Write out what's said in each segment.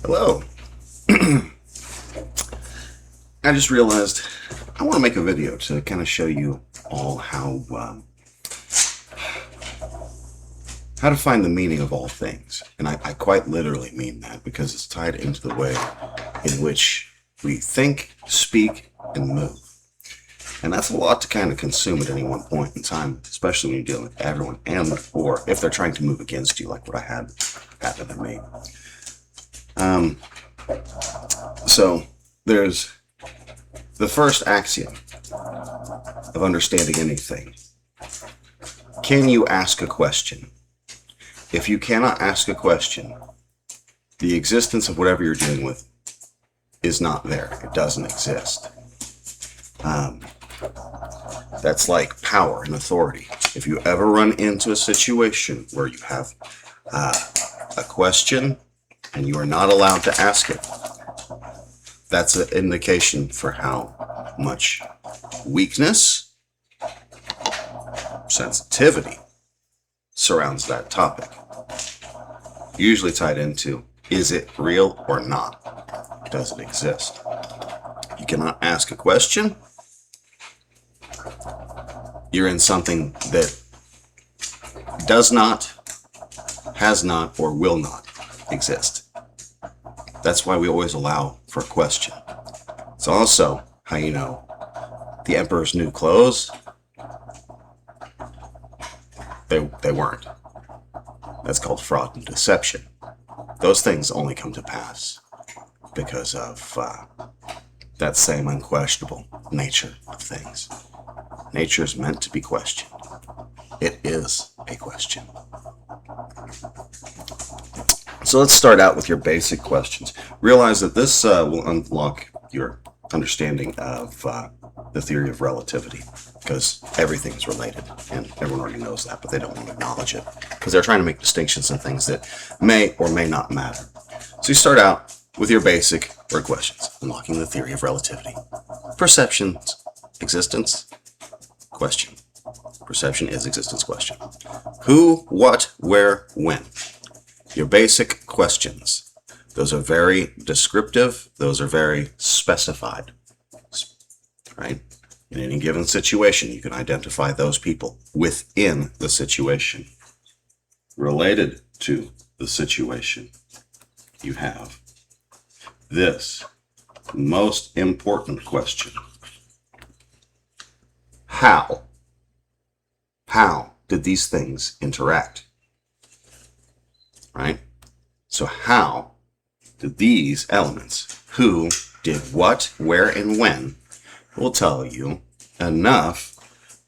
Hello. I just realized I want to make a video to kind of show you all how to find the meaning of all things. And I quite literally mean that because it's tied into the way in which we think, speak, and move. And that's a lot to kind of consume at any one point in time, especially when you're dealing with everyone or if they're trying to move against you, like what I had happen to me. So there's the first axiom of understanding anything. Can you ask a question? If you cannot ask a question, the existence of whatever you're dealing with is not there. It doesn't exist. That's like power and authority. If you ever run into a situation where you have a question and you are not allowed to ask it, that's an indication for how much weakness, sensitivity surrounds that topic. Usually tied into, is it real or not? Does it exist? You cannot ask a question. You're in something that does not, has not, or will not exist. That's why we always allow for a question. It's also how you know the emperor's new clothes, they weren't. That's called fraud and deception. Those things only come to pass because of that same unquestionable nature of things. Nature is meant to be questioned. It is a question. So let's start out with your basic questions. Realize that this will unlock your understanding of the theory of relativity, because everything is related, and everyone already knows that, but they don't want to acknowledge it, because they're trying to make distinctions in things that may or may not matter. So you start out with your basic word questions, unlocking the theory of relativity. Perceptions, existence, question. Perception is existence, question. Who, what, where, when. Your basic questions. Those are very descriptive. Those are very specified. Right? In any given situation, you can identify those people within the situation. Related to the situation, you have this most important question. How? How did these things interact? Right? So how did these elements, who did what, where, and when, will tell you enough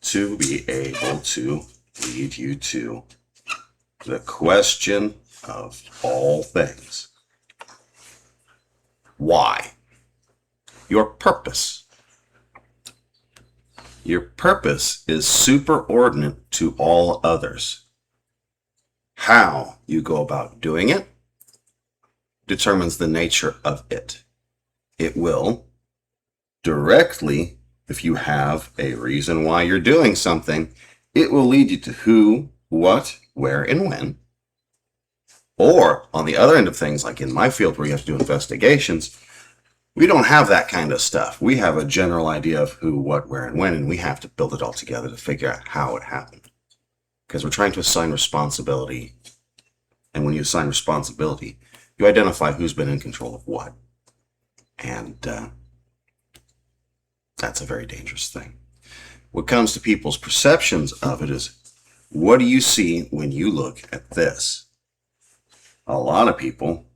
to be able to lead you to the question of all things. Why? Your purpose. Your purpose is superordinate to all others. How you go about doing it determines the nature of it. It will directly, if you have a reason why you're doing something, it will lead you to who, what, where, and when. Or on the other end of things, like in my field where you have to do investigations, we don't have that kind of stuff. We have a general idea of who, what, where, and when, and we have to build it all together to figure out how it happened. Because we're trying to assign responsibility. And when you assign responsibility, you identify who's been in control of what. And that's a very dangerous thing. What comes to people's perceptions of it is, what do you see when you look at this? A lot of people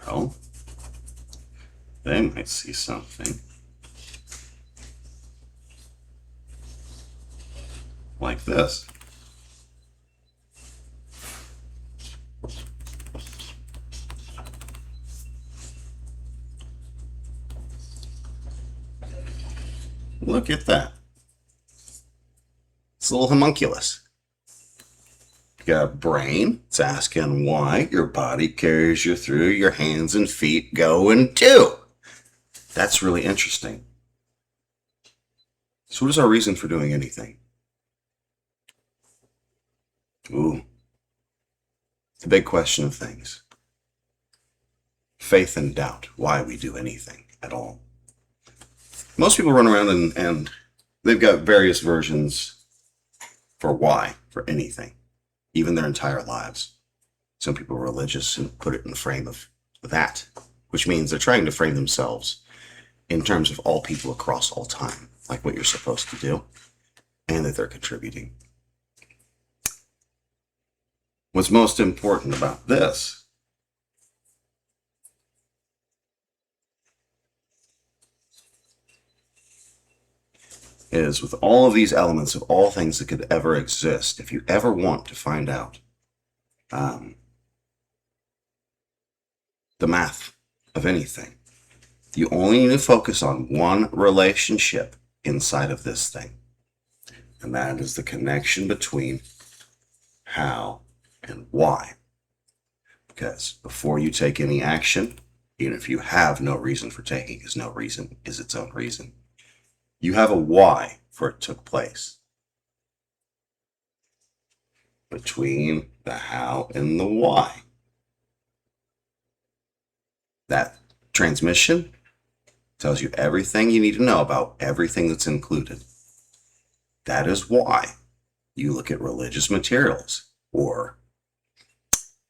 well, they might see something like this. Look at that. It's a little homunculus. You got a brain. It's asking why your body carries you through, your hands and feet go and do. That's really interesting. So what is our reason for doing anything? Ooh, the big question of things. Faith and doubt, why we do anything at all. Most people run around and they've got various versions for why, for anything, even their entire lives. Some people are religious and put it in the frame of that, which means they're trying to frame themselves in terms of all people across all time, like what you're supposed to do, and that they're contributing. What's most important about this is with all of these elements of all things that could ever exist, if you ever want to find out the math of anything, you only need to focus on one relationship inside of this thing. And that is the connection between how and why. Because before you take any action, even if you have no reason for taking, because no reason is its own reason, you have a why for it took place. Between the how and the why. That transmission tells you everything you need to know about everything that's included. That is why you look at religious materials or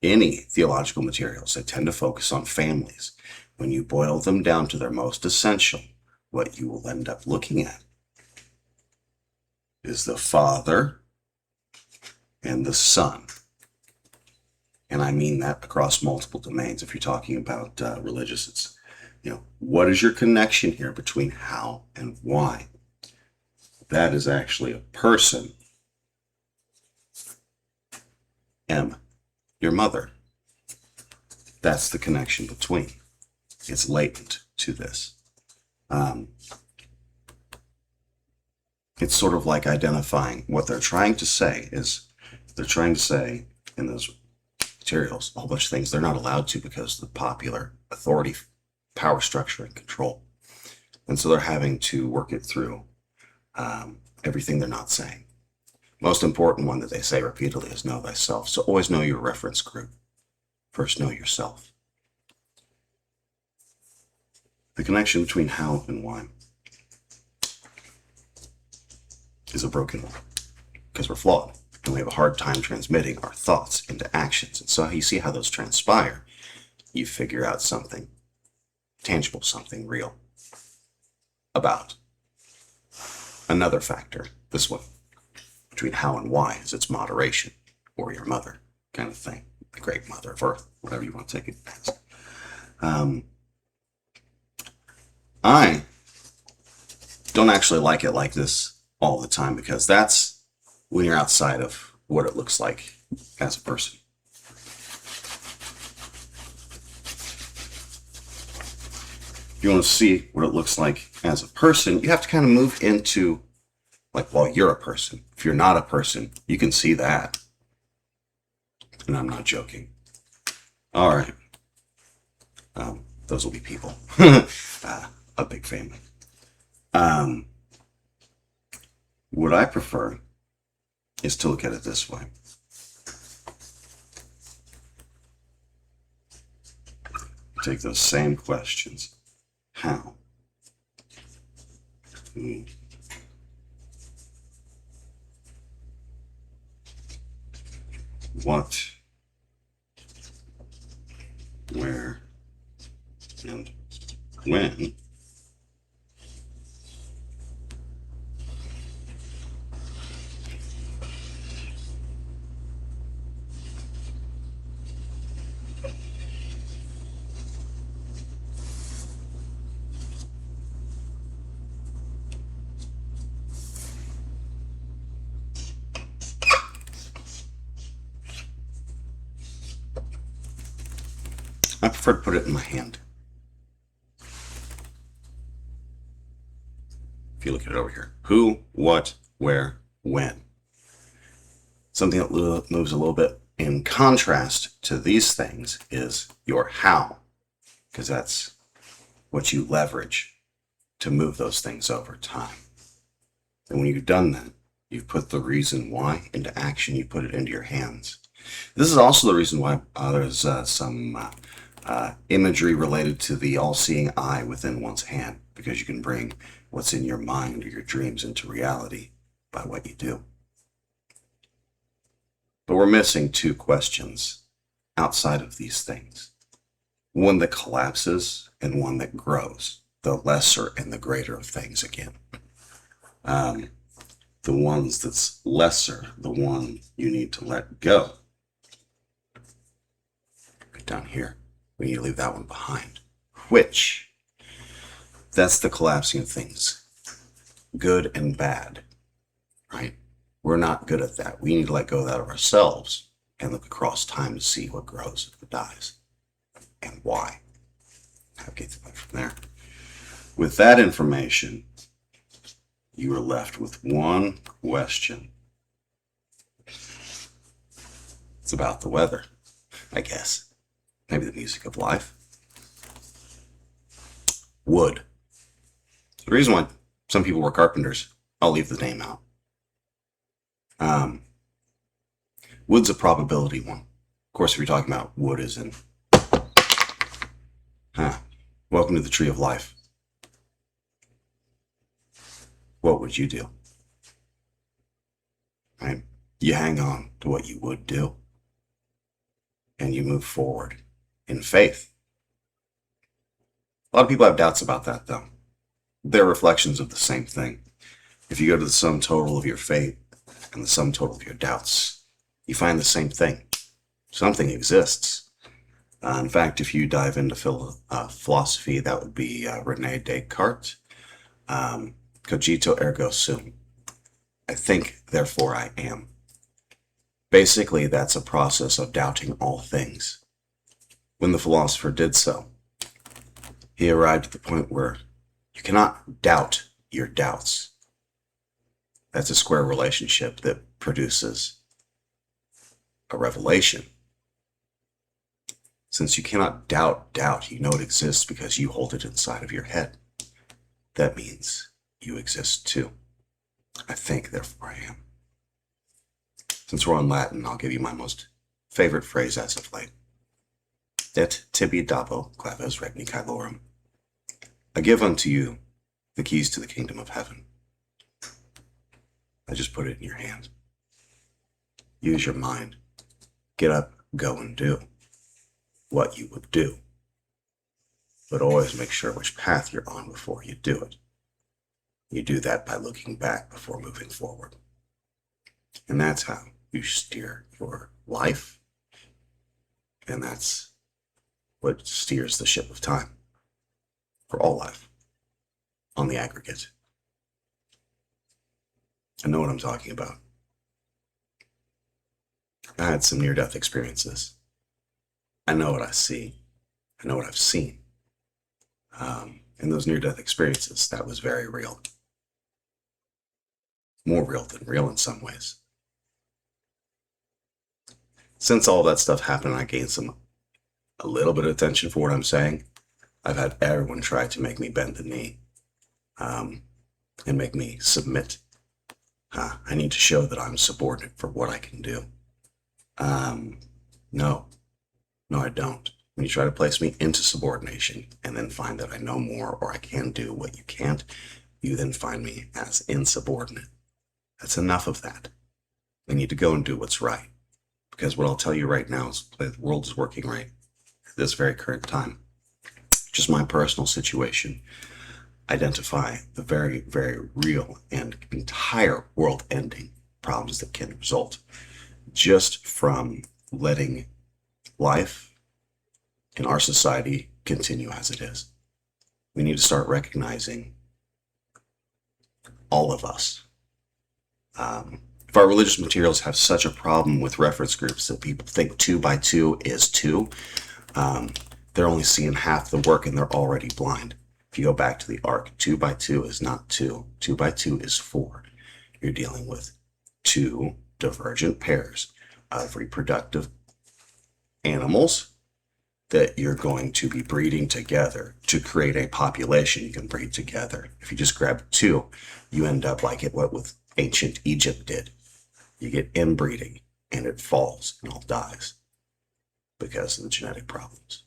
any theological materials that tend to focus on families. When you boil them down to their most essential, what you will end up looking at is the Father and the Son. And I mean that across multiple domains. If you're talking about religious, it's, what is your connection here between how and why? That is actually a person. M, your mother. That's the connection between. It's latent to this. It's sort of like identifying what they're trying to say in those materials, a whole bunch of things they're not allowed to because of the popular authority, power structure, and control. And so they're having to work it through everything they're not saying. Most important one that they say repeatedly is know thyself. So always know your reference group. First, know yourself. The connection between how and why is a broken one because we're flawed and we have a hard time transmitting our thoughts into actions. And so you see how those transpire. You figure out something tangible, something real about another factor. This one between how and why is its moderation, or your mother kind of thing, the great mother of earth, whatever you want to take it as. I don't actually like it like this all the time because that's when you're outside of what it looks like as a person. If you want to see what it looks like as a person, you have to kind of move into, you're a person. If you're not a person, you can see that. And I'm not joking. All right. Those will be people. A big family. What I prefer is to look at it this way. Take those same questions. How? Who? What? Where? And when? I prefer to put it in my hand. If you look at it over here. Who, what, where, when. Something that moves a little bit in contrast to these things is your how, because that's what you leverage to move those things over time. And when you've done that, You've put the reason why into action. You put it into your hands. This is also the reason why there's some imagery related to the all-seeing eye within one's hand, because you can bring what's in your mind or your dreams into reality by what you do. But we're missing two questions outside of these things. One that collapses and one that grows. The lesser and the greater of things again. The ones that's lesser, the one you need to let go. Right down here. We need to leave that one behind. Which, that's the collapsing of things. Good and bad. Right? We're not good at that. We need to let go of that of ourselves and look across time to see what grows and what dies. And why. Navigate the way from there. With that information, you are left with one question. It's about the weather, I guess. Maybe the music of life. Wood. The reason why some people were carpenters, I'll leave the name out. Wood's a probability one. Of course, if you're talking about wood as in, welcome to the tree of life. What would you do? Right? You hang on to what you would do, and you move forward in faith. A lot of people have doubts about that, though. They're reflections of the same thing. If you go to the sum total of your faith and the sum total of your doubts, you find the same thing. Something exists. In fact, if you dive into philosophy, that would be Rene Descartes. Cogito ergo sum. I think, therefore I am. Basically, that's a process of doubting all things. When the philosopher did so, he arrived at the point where you cannot doubt your doubts. That's a square relationship that produces a revelation. Since you cannot doubt doubt, you know it exists because you hold it inside of your head. That means you exist too. I think, therefore I am. Since we're on Latin, I'll give you my most favorite phrase as of late. Et tibi dabo claves regni caelorum. I give unto you the keys to the kingdom of heaven. I just put it in your hand. Use your mind. Get up, go and do what you would do. But always make sure which path you're on before you do it. You do that by looking back before moving forward. And that's how you steer your life. And that's what steers the ship of time for all life on the aggregate. I know what I'm talking about. I had some near-death experiences. I know what I see. I know what I've seen. In those near-death experiences, that was very real. More real than real in some ways. Since all that stuff happened, I gained a little bit of attention for what I'm saying. I've had everyone try to make me bend the knee and make me submit. I need to show that I'm subordinate for what I can do. No, I don't. When you try to place me into subordination and then find that I know more or I can do what you can't, you then find me as insubordinate. That's enough of that. I need to go and do what's right. Because what I'll tell you right now is the world is working right at this very current time. Just my personal situation. Identify the very, very real and entire world-ending problems that can result just from letting life in our society continue as it is. We need to start recognizing all of us. If our religious materials have such a problem with reference groups that people think 2 by 2 is 2, they're only seeing half the work and they're already blind. If you go back to the arc, 2 by 2 is not 2. 2 by 2 is 4. You're dealing with 2 divergent pairs of reproductive animals that you're going to be breeding together to create a population you can breed together. If you just grab 2, you end up like with ancient Egypt did. You get inbreeding and it falls and all dies because of the genetic problems.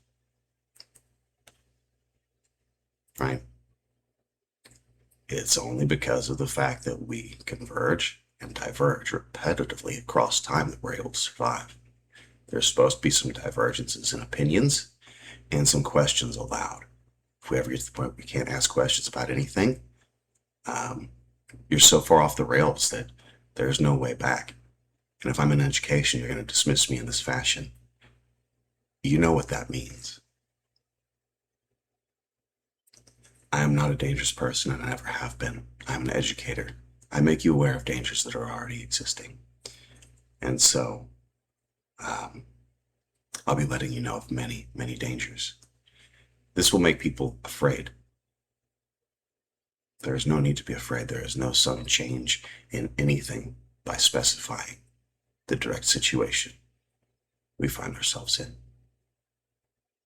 Right? It's only because of the fact that we converge and diverge repetitively across time that we're able to survive. There's supposed to be some divergences in opinions and some questions allowed. If we ever get to the point we can't ask questions about anything, you're so far off the rails that there's no way back. And if I'm in education, you're going to dismiss me in this fashion. You know what that means. I am not a dangerous person, and I never have been. I'm an educator. I make you aware of dangers that are already existing. And so I'll be letting you know of many, many dangers. This will make people afraid. There is no need to be afraid. There is no sudden change in anything by specifying the direct situation we find ourselves in.